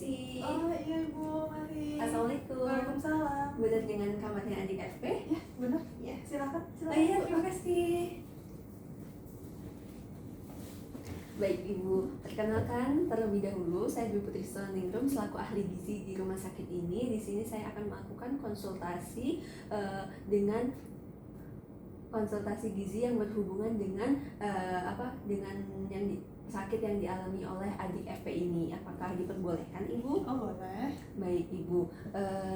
gizi. Oh iya Ibu, mari. Assalamualaikum. Waalaikumsalam. Benar dengan kamarnya adik FP? Ya, benar. Ya. Silakan. Oh iya, terima kasih. Baik Ibu, perkenalkan terlebih dahulu saya Dwi Putri Sulaningrum selaku ahli gizi di rumah sakit ini. Di sini saya akan melakukan konsultasi dengan konsultasi gizi yang berhubungan dengan dengan sakit yang dialami oleh adik FP ini. Apakah diperbolehkan Ibu? Oh boleh. Baik Ibu,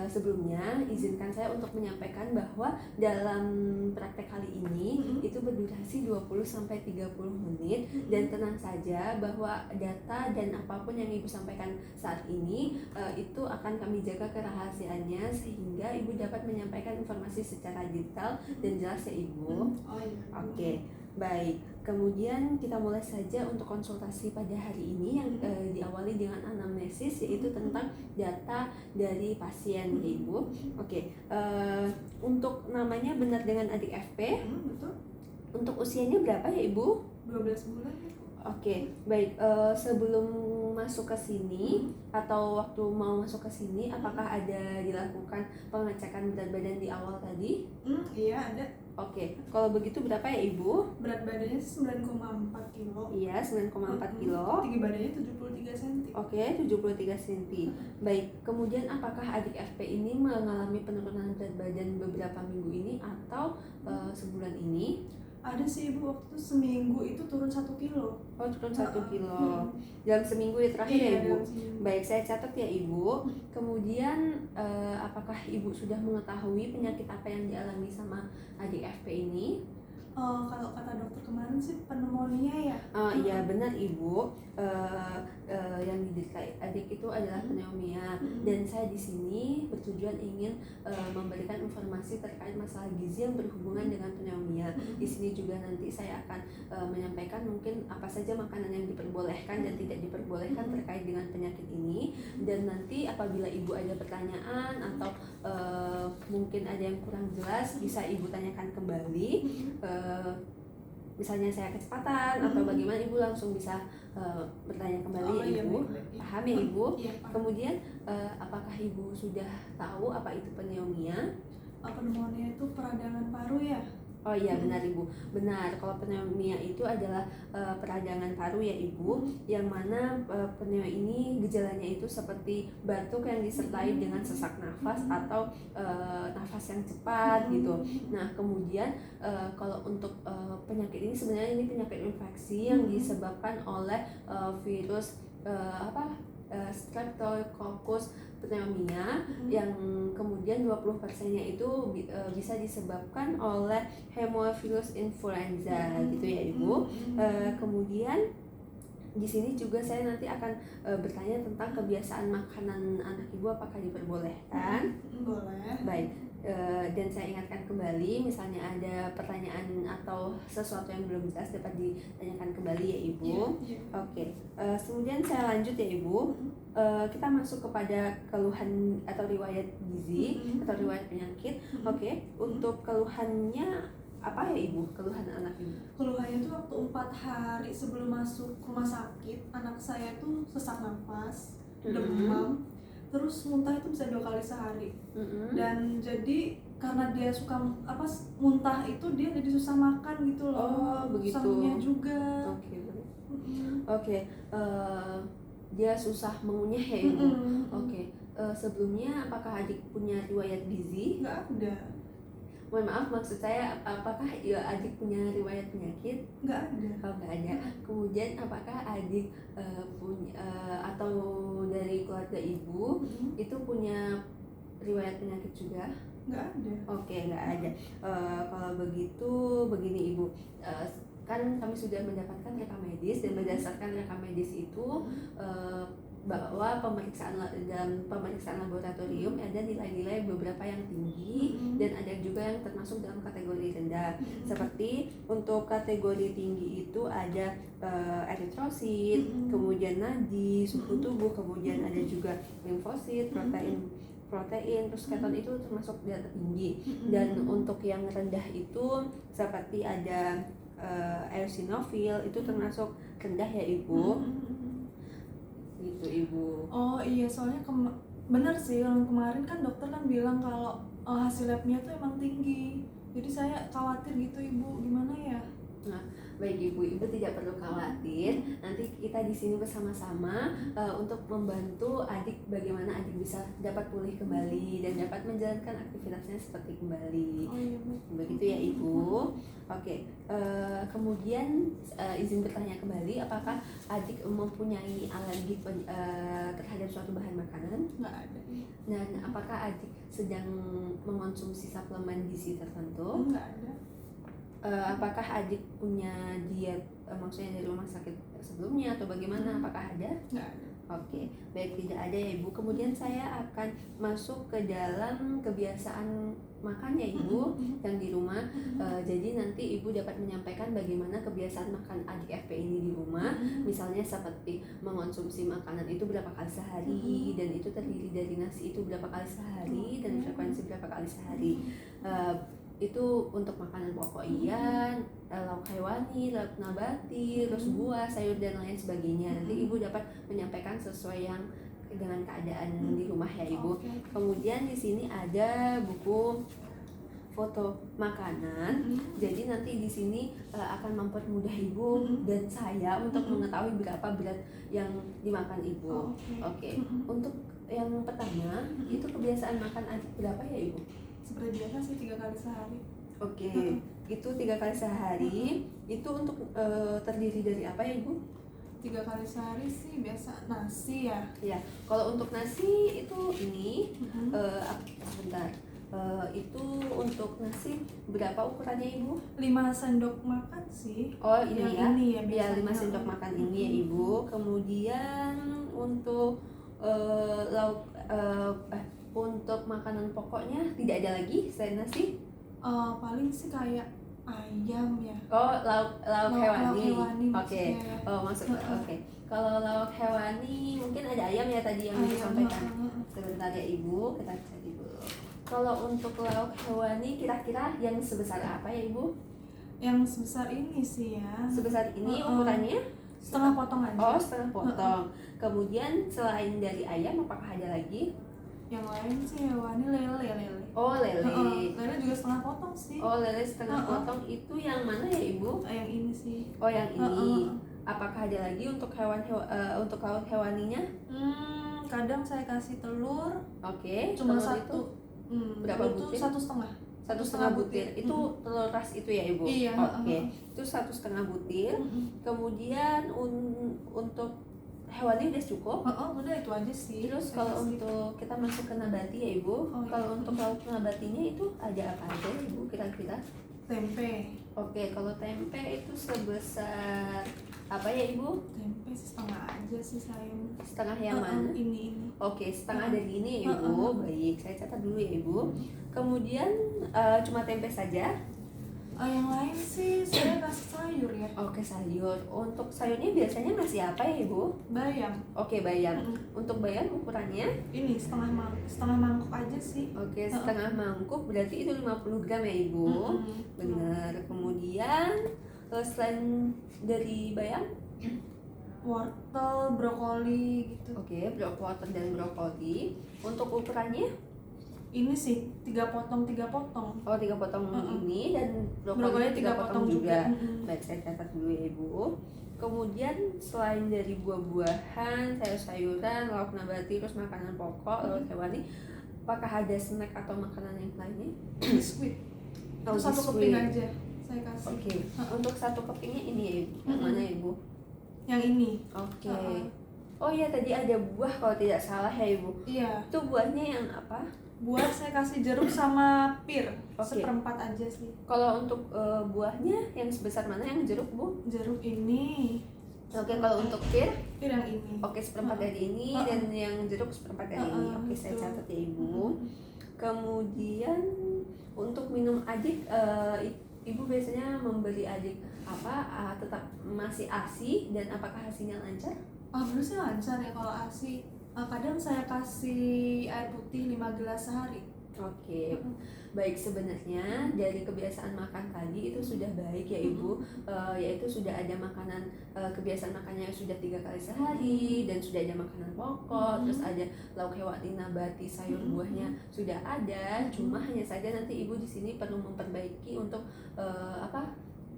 sebelumnya izinkan saya untuk menyampaikan bahwa dalam praktek kali ini itu berdurasi 20-30 menit dan tenang saja bahwa data dan apapun yang Ibu sampaikan saat ini itu akan kami jaga kerahasiaannya sehingga Ibu dapat menyampaikan informasi secara detail dan jelas ya Ibu. Oh iya. Oke. Baik, kemudian kita mulai saja untuk konsultasi pada hari ini yang diawali dengan anamnesis yaitu tentang data dari pasien ya Ibu. Oke, untuk namanya benar dengan adik FP. Betul. Untuk usianya berapa ya Ibu? 12 bulan. Oke, baik. Sebelum masuk ke sini atau waktu mau masuk ke sini, apakah ada dilakukan pengecekan berat badan di awal tadi? Iya ada. Oke, kalau begitu berapa ya Ibu? Berat badannya 9,4 kilo. Iya, 9,4 kilo. Tinggi badannya 73 cm. Oke, 73 cm. Baik, kemudian apakah adik FP ini mengalami penurunan berat badan beberapa minggu ini atau sebulan ini? Ada sih Ibu, waktu seminggu itu turun 1 kilo. Oh, turun 1 kilo. Dalam seminggu ya terakhir ya Ibu? Baik, saya catat ya Ibu. Kemudian apakah Ibu sudah mengetahui penyakit apa yang dialami sama adik FP ini? Kalau kata dokter kemarin sih pneumonia ya. Iya benar Ibu. Yang diderita adik itu adalah pneumonia dan saya di sini bertujuan ingin memberikan informasi terkait masalah gizi yang berhubungan dengan pneumonia. Di sini juga nanti saya akan menyampaikan mungkin apa saja makanan yang diperbolehkan dan tidak diperbolehkan terkait dengan penyakit ini, dan nanti apabila Ibu ada pertanyaan atau mungkin ada yang kurang jelas bisa Ibu tanyakan kembali. Misalnya saya kecepatan atau bagaimana, Ibu langsung bisa bertanya kembali ya Ibu. Paham ya Ibu? Iya, Kemudian apakah Ibu sudah tahu apa itu pneumonia? Pneumonia itu peradangan paru ya. Oh iya benar Ibu, benar. Kalau pneumonia itu adalah peradangan paru ya Ibu, yang mana pneumonia ini gejalanya itu seperti batuk yang disertai dengan sesak nafas atau nafas yang cepat gitu. Nah kemudian kalau untuk penyakit ini sebenarnya ini penyakit infeksi yang disebabkan oleh virus Streptococcus pneumonia yang kemudian 20%-nya itu bisa disebabkan oleh Haemophilus influenza gitu ya Ibu. Kemudian di sini juga saya nanti akan bertanya tentang kebiasaan makanan anak Ibu apakah diperbolehkan? Boleh. Baik. Dan saya ingatkan kembali, misalnya ada pertanyaan atau sesuatu yang belum jelas dapat ditanyakan kembali ya Ibu. Oke. Kemudian saya lanjut ya Ibu. Kita masuk kepada keluhan atau riwayat gizi atau riwayat penyakit. Oke. Untuk keluhannya apa ya Ibu? Keluhan anak Ibu? Keluhannya tuh waktu 4 hari sebelum masuk rumah sakit, anak saya tuh sesak nafas, demam, terus muntah itu bisa 2 kali sehari. Dan jadi karena dia suka muntah itu dia jadi susah makan gitu loh. Oh begitu. Susahnya juga. Oke. Dia susah mengunyah ya Ibu. Oke. Sebelumnya apakah adik punya riwayat gizi? Nggak ada. Mohon maaf, maksud saya apakah adik punya riwayat penyakit? Nggak ada. Oh nggak ada. Kemudian apakah adik punya atau dari keluarga Ibu itu punya riwayat penyakit juga? Nggak ada. Oke, nggak ada. Kalau begitu begini Ibu, kan kami sudah mendapatkan rekam medis dan berdasarkan rekam medis itu bahwa dalam pemeriksaan laboratorium ada nilai-nilai beberapa yang tinggi dan ada juga yang termasuk dalam kategori rendah. Seperti untuk kategori tinggi itu ada eritrosit, kemudian nadi, suhu tubuh, kemudian ada juga limfosit, protein, terus keton itu termasuk data tinggi. Dan untuk yang rendah itu seperti ada eosinofil itu termasuk rendah ya Ibu. gitu ibu. Oh iya, soalnya bener sih, yang kemarin kan dokter kan bilang kalau hasil labnya tuh emang tinggi. Jadi saya khawatir gitu ibu, gimana ya? Nah, baik ibu tidak perlu khawatir. Nanti kita di sini bersama-sama untuk membantu adik bagaimana adik bisa dapat pulih kembali dan dapat menjalankan aktivitasnya seperti kembali. Oh iya Bu. Begitu ya ibu. Oke. Kemudian izin bertanya kembali, apakah adik mempunyai alergi terhadap suatu bahan makanan? Nggak ada. Dan apakah adik sedang mengonsumsi suplemen gizi tertentu? Nggak ada. Apakah adik punya diet maksudnya dari rumah sakit sebelumnya atau bagaimana? Apakah ada? Nggak ada. Oke, baik tidak ada ya ibu. Kemudian saya akan masuk ke dalam kebiasaan makan ya ibu yang di rumah. Jadi nanti ibu dapat menyampaikan bagaimana kebiasaan makan adik FP ini di rumah. Misalnya seperti mengonsumsi makanan itu berapa kali sehari dan itu terdiri dari nasi itu berapa kali sehari dan frekuensi berapa kali sehari. Itu untuk makanan pokok iya, lauk hewani, lauk nabati, terus buah, sayur dan lain sebagainya. Nanti ibu dapat menyampaikan sesuai yang dengan keadaan di rumah ya ibu. Kemudian di sini ada buku foto makanan. Jadi nanti di sini akan mempermudah ibu dan saya untuk mengetahui berapa berat yang dimakan ibu. Oke. Untuk yang pertama itu kebiasaan makan adik berapa ya ibu? Seperti biasa sih 3 kali sehari. Oke, itu 3 kali sehari. Itu untuk terdiri dari apa ya ibu? 3 kali sehari sih biasa nasi ya. Ya, kalau untuk nasi itu ini sebentar. Itu untuk nasi berapa ukurannya ibu? 5 sendok makan sih. Oh ini Yang ya, ini ya, ya 5 biasanya. sendok makan ini ya ibu. Kemudian untuk lauk untuk makanan pokoknya tidak ada lagi selain nasi? Paling sih kayak ayam ya. Oh lauk hewani. Oke. maksudnya. Oh masuk. Oke. Kalau lauk hewani mungkin ada ayam ya tadi yang ibu Ayam, sampaikan. Sebentar ya ibu, kita cari dulu. Kalau untuk lauk hewani kira-kira yang sebesar apa ya ibu? Yang sebesar ini sih ya. Sebesar ini ukurannya? Setengah potong aja. Oh setengah potong. Kemudian selain dari ayam apakah ada lagi? Yang lain sih hewani lele. Oh lele. Lele juga setengah potong sih. Oh lele setengah potong itu yang mana ya ibu? Yang ini sih. Oh yang ini. Apakah ada lagi untuk untuk lauk hewaninya? Kadang saya kasih telur. Oke. Cuma telur satu. Berapa itu butir? 1,5. 1,5 butir. Itu telur ras itu ya ibu? Iya. Oke. Itu 1,5 butir. Kemudian untuk hewani udah cukup. Udah itu aja sih. Terus kalau untuk kita masuk ke nabati ya ibu, kalau untuk lauk nabatinya itu ada apa aja ya ibu kira-kira? Tempe. Oke, kalau tempe itu sebesar apa ya ibu? Tempe setengah aja sih saya. Setengah yang mana? Ini. Oke, setengah dari ini ya ibu. Baik, saya catat dulu ya ibu. Kemudian cuma tempe saja? Yang lain sih saya kasih sayur ya. Oke, sayur. Untuk sayurnya biasanya ngasih apa ya ibu? Bayam. Oke, bayam. Untuk bayam ukurannya? Ini setengah mangkuk aja sih. Oke, setengah mangkuk berarti itu 50 gram ya ibu. Benar. Kemudian selain dari bayam? Wortel, brokoli gitu. Oke, wortel dan brokoli. Untuk ukurannya? Ini sih 3 potong. Oh 3 potong ini dan brokoli 3 potong juga. Baik, saya catat dulu ya ibu. Kemudian selain dari buah-buahan, sayur-sayuran, lauk nabati, terus makanan pokok, lauk hewani, apakah ada snack atau makanan yang lainnya? Biskuit. Itu satu keping aja saya kasih. Oke. Untuk satu kepingnya ini ya ibu. Yang mana ya ibu? Yang ini. Oke. Oh iya tadi ada buah kalau tidak salah ya ibu. Iya. Itu buahnya yang apa? Buah saya kasih jeruk sama pir. Oke. Seperempat aja sih. Kalau untuk buahnya yang sebesar mana yang jeruk bu? Jeruk ini. Oke, kalau untuk pir? Pir yang ini. Oke, seperempat dari ini dan yang jeruk seperempat dari ini. Oke, saya catat ya ibu. Kemudian untuk minum adik, ibu biasanya memberi adik apa? Tetap masih ASI dan apakah ASInya lancar? Harusnya lancar ya kalau ASI. Kadang saya kasih air putih 5 gelas sehari. Oke, baik, sebenarnya dari kebiasaan makan tadi itu sudah baik ya Ibu, yaitu sudah ada makanan, kebiasaan makannya yang sudah 3 kali sehari dan sudah ada makanan pokok, terus ada lauk hewani nabati sayur buahnya sudah ada, cuma hanya saja nanti Ibu di sini perlu memperbaiki untuk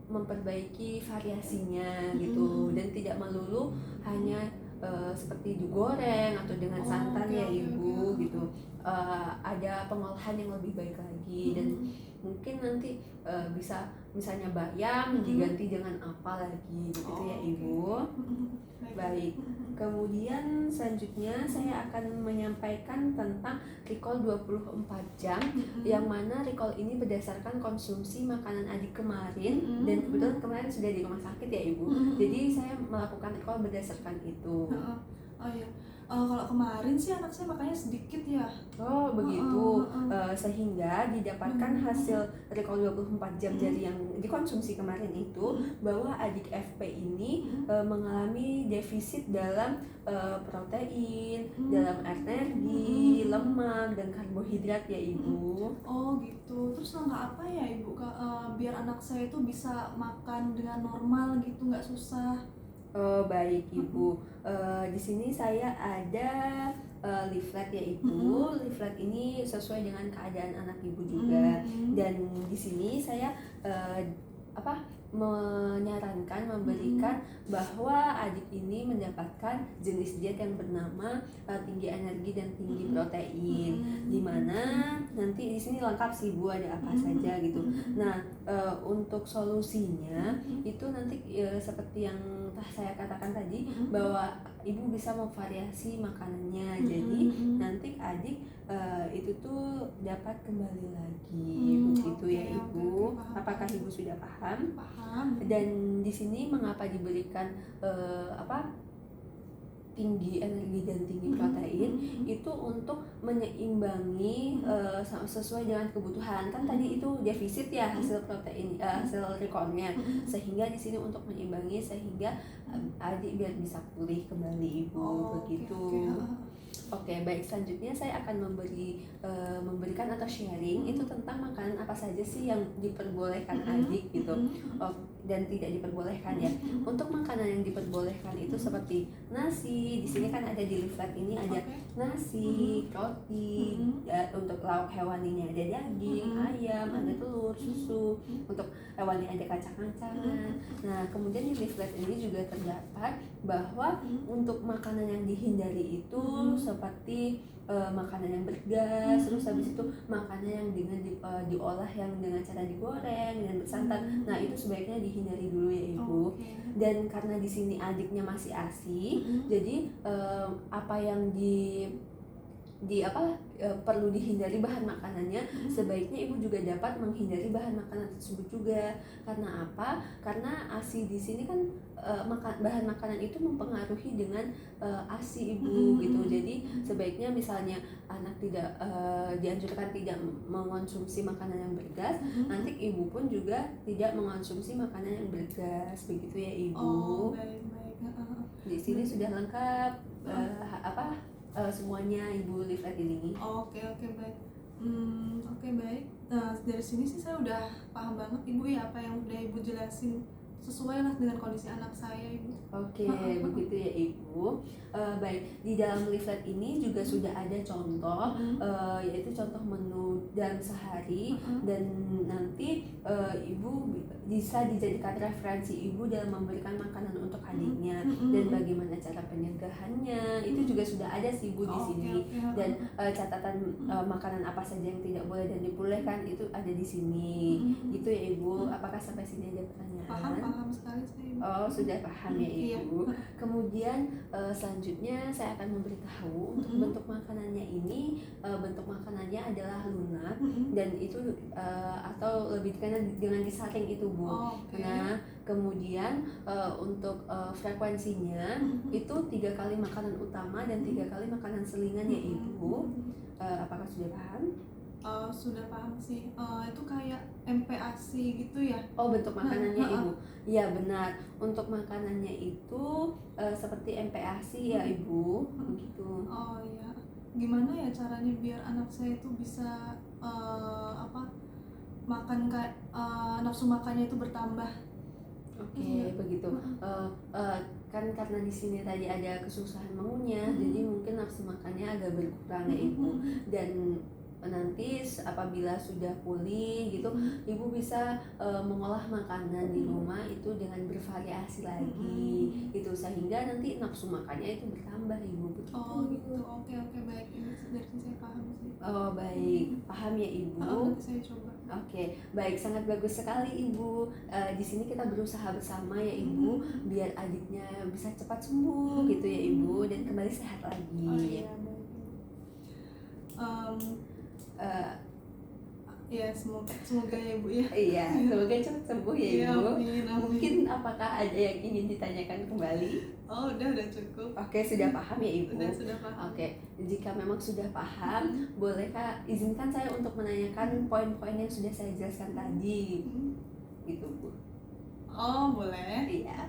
memperbaiki variasinya gitu dan tidak melulu hanya seperti digoreng atau dengan santan ya Ibu gitu. Ada pengolahan yang lebih baik lagi dan mungkin nanti bisa misalnya bayam diganti dengan apa lagi begitu ya Ibu. Baik, kemudian selanjutnya saya akan menyampaikan tentang recall 24 jam yang mana recall ini berdasarkan konsumsi makanan adik kemarin dan kebetulan kemarin sudah di rumah sakit ya Ibu. Jadi saya melakukan recall berdasarkan itu. Oh iya. Kalau kemarin sih anak saya makannya sedikit ya. Oh begitu. Sehingga didapatkan hasil recall 24 jam dari yang dikonsumsi kemarin itu bahwa adik FP ini mengalami defisit dalam protein, dalam energi, lemak dan karbohidrat ya Ibu. Oh gitu. Terus langkah apa ya Ibu biar anak saya itu bisa makan dengan normal gitu, nggak susah? Oh baik Ibu, di sini saya ada leaflet ya Ibu. Leaflet ini sesuai dengan keadaan anak Ibu juga. Dan di sini saya menyarankan, memberikan bahwa adik ini mendapatkan jenis diet yang bernama tinggi energi dan tinggi protein, dimana nanti di sini lengkap sih Bu ada apa saja gitu. Nah untuk solusinya itu nanti seperti yang saya katakan tadi bahwa Ibu bisa memvariasi makanannya, jadi nanti adik itu tuh dapat kembali lagi begitu ya Ibu. Apakah Ibu sudah paham? Paham. Dan di sini mengapa diberikan tinggi energi dan tinggi protein itu untuk menyeimbangi sesuai dengan kebutuhan. Kan tadi itu defisit ya hasil protein hasil recallnya, sehingga di sini untuk menyeimbangi sehingga adik biar bisa pulih kembali Ibu begitu. Oke, baik, selanjutnya saya akan memberikan atau sharing itu tentang makanan apa saja sih yang diperbolehkan adik gitu dan tidak diperbolehkan ya. Untuk makanan yang diperbolehkan itu seperti nasi, di sini kan ada di leaflet ini ada nasi, roti, ya, untuk lauk hewaninya ada daging, ayam, ada telur, susu, untuk hewani ada kacang-kacangan. Nah, kemudian di leaflet ini juga terdapat bahwa untuk makanan yang dihindari itu seperti makanan yang bergas, terus habis itu makanan yang dengan diolah yang dengan cara digoreng dan bersantan. Nah, itu sebaiknya dihindari dulu ya Ibu. Dan karena di sini adiknya masih ASI, jadi apa yang perlu dihindari bahan makanannya, sebaiknya Ibu juga dapat menghindari bahan makanan tersebut juga. Karena apa? Karena ASI di sini kan bahan makanan itu mempengaruhi dengan ASI Ibu gitu. Jadi sebaiknya misalnya anak tidak dianjurkan tidak mengonsumsi makanan yang bergas, nanti Ibu pun juga tidak mengonsumsi makanan yang bergas begitu ya Ibu. Baik. Di sini sudah lengkap semuanya Ibu leaflet ini. Oke baik. Oke baik. Nah, dari sini sih saya udah paham banget Ibu ya apa yang udah Ibu jelasin, sesuai lah dengan kondisi anak saya Ibu. Oke, begitu ya Ibu. Baik, di dalam leaflet ini juga sudah ada contoh, yaitu contoh menu dalam sehari, dan nanti Ibu bisa dijadikan referensi Ibu dalam memberikan makanan untuk adiknya dan bagaimana cara penyegahannya. Itu juga sudah ada sih Ibu di sini. Dan catatan makanan apa saja yang tidak boleh dan dibolehkan itu ada di sini. Gitu ya Ibu. Apakah sampai sini ada pertanyaan? Paham sekali saya Ibu. Oh, sudah paham ya Ibu. Kemudian selanjutnya saya akan memberitahu untuk bentuk makanannya ini. Bentuk makanannya adalah lunak dan itu atau lebih dikenal dengan disaring itu Bu. Nah, kemudian untuk frekuensinya itu 3 kali makanan utama dan 3 kali makanan selingan ya Ibu. Apakah sudah paham? Sudah paham sih. Itu kayak MPASI gitu ya? Oh, bentuk makanannya Ibu. Iya benar. Untuk makanannya itu seperti MPASI ya Ibu, begitu. Oh iya. gimana ya caranya biar anak saya itu bisa makan kayak nafsu makannya itu bertambah. Oke, begitu. Kan karena di sini tadi ada kesusahan mengunyah, jadi mungkin nafsu makannya agak berkurang ya Ibu. Dan nanti apabila sudah pulih gitu, Ibu bisa mengolah makanan di rumah itu dengan bervariasi lagi, gitu sehingga nanti nafsu makannya itu bertambah Ibu. Begitu. Oh gitu, oke baik, ini dari sini saya paham sih. Oh baik, paham ya Ibu. Nanti saya coba. Oke, baik, sangat bagus sekali Ibu. Di sini kita berusaha bersama ya Ibu, biar adiknya bisa cepat sembuh gitu ya Ibu, dan kembali sehat lagi. Oh iya, baik. Ya semoga ya Bu ya. Iya, semoga cepat sembuh ya Iya, Ibu. amin. Mungkin apakah ada yang ingin ditanyakan kembali? Oh udah cukup. Oke, sudah paham ya Ibu? Sudah paham. Oke, jika memang sudah paham, bolehkah izinkan saya untuk menanyakan poin-poin yang sudah saya jelaskan tadi, gitu Bu? Oh boleh. Iya.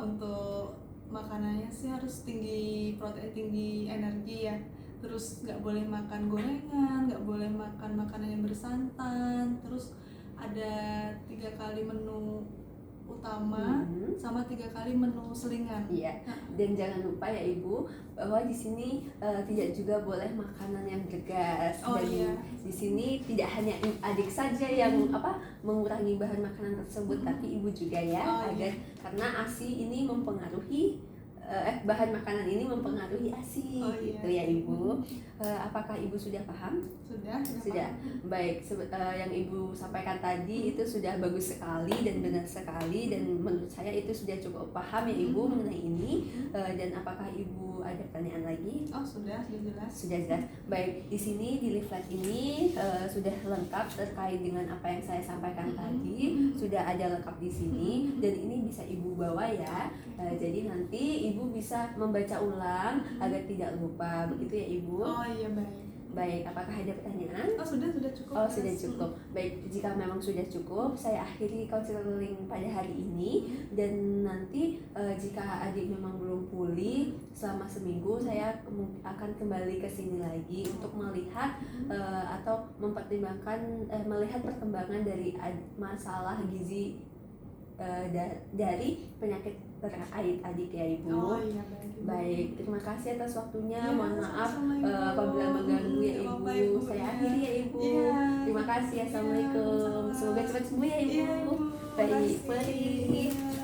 Untuk makanannya sih harus tinggi protein, tinggi energi ya. Terus nggak boleh makan gorengan, nggak boleh makan makanan yang bersantan. Terus ada 3 kali menu utama sama 3 kali menu selingan. Iya. Dan jangan lupa ya Ibu bahwa di sini tidak juga boleh makanan yang bergas. Oh, dan iya. Di sini tidak hanya adik saja yang mengurangi bahan makanan tersebut, tapi Ibu juga ya, agar karena ASI ini mempengaruhi bahan makanan ini mempengaruhi ASI, gitu ya Ibu. Apakah Ibu sudah paham? Sudah. Baik, yang Ibu sampaikan tadi itu sudah bagus sekali dan benar sekali, dan menurut saya itu sudah cukup paham ya Ibu mengenai ini. Dan apakah Ibu ada pertanyaan lagi? Oh sudah jelas. Sudah jelas. Baik, di sini di leaflet ini sudah lengkap terkait dengan apa yang saya sampaikan tadi. Sudah ada lengkap di sini, dan ini bisa Ibu bawa ya. Jadi nanti Ibu bisa membaca ulang agar tidak lupa, begitu ya Ibu? Oh iya baik. Baik, apakah ada pertanyaan? Oh sudah cukup. Oh sudah cukup. Baik, jika memang sudah cukup, saya akhiri counseling pada hari ini. Dan nanti jika adik memang belum pulih selama seminggu, saya akan kembali ke sini lagi untuk melihat atau mempertimbangkan melihat perkembangan dari masalah gizi dari penyakit terkait adik ya Ibu. Oh iya baik. Terima kasih atas waktunya. Ya, mohon maaf sama-sama, apabila mengganggu ya Ibu. Ibu. Ibu. Saya akhiri ya Ibu. Ya. Terima kasih. Assalamualaikum. Ya, Semoga cepat sembuh ya Ibu. Ya, Ibu. Baik, Terima kasih. mari.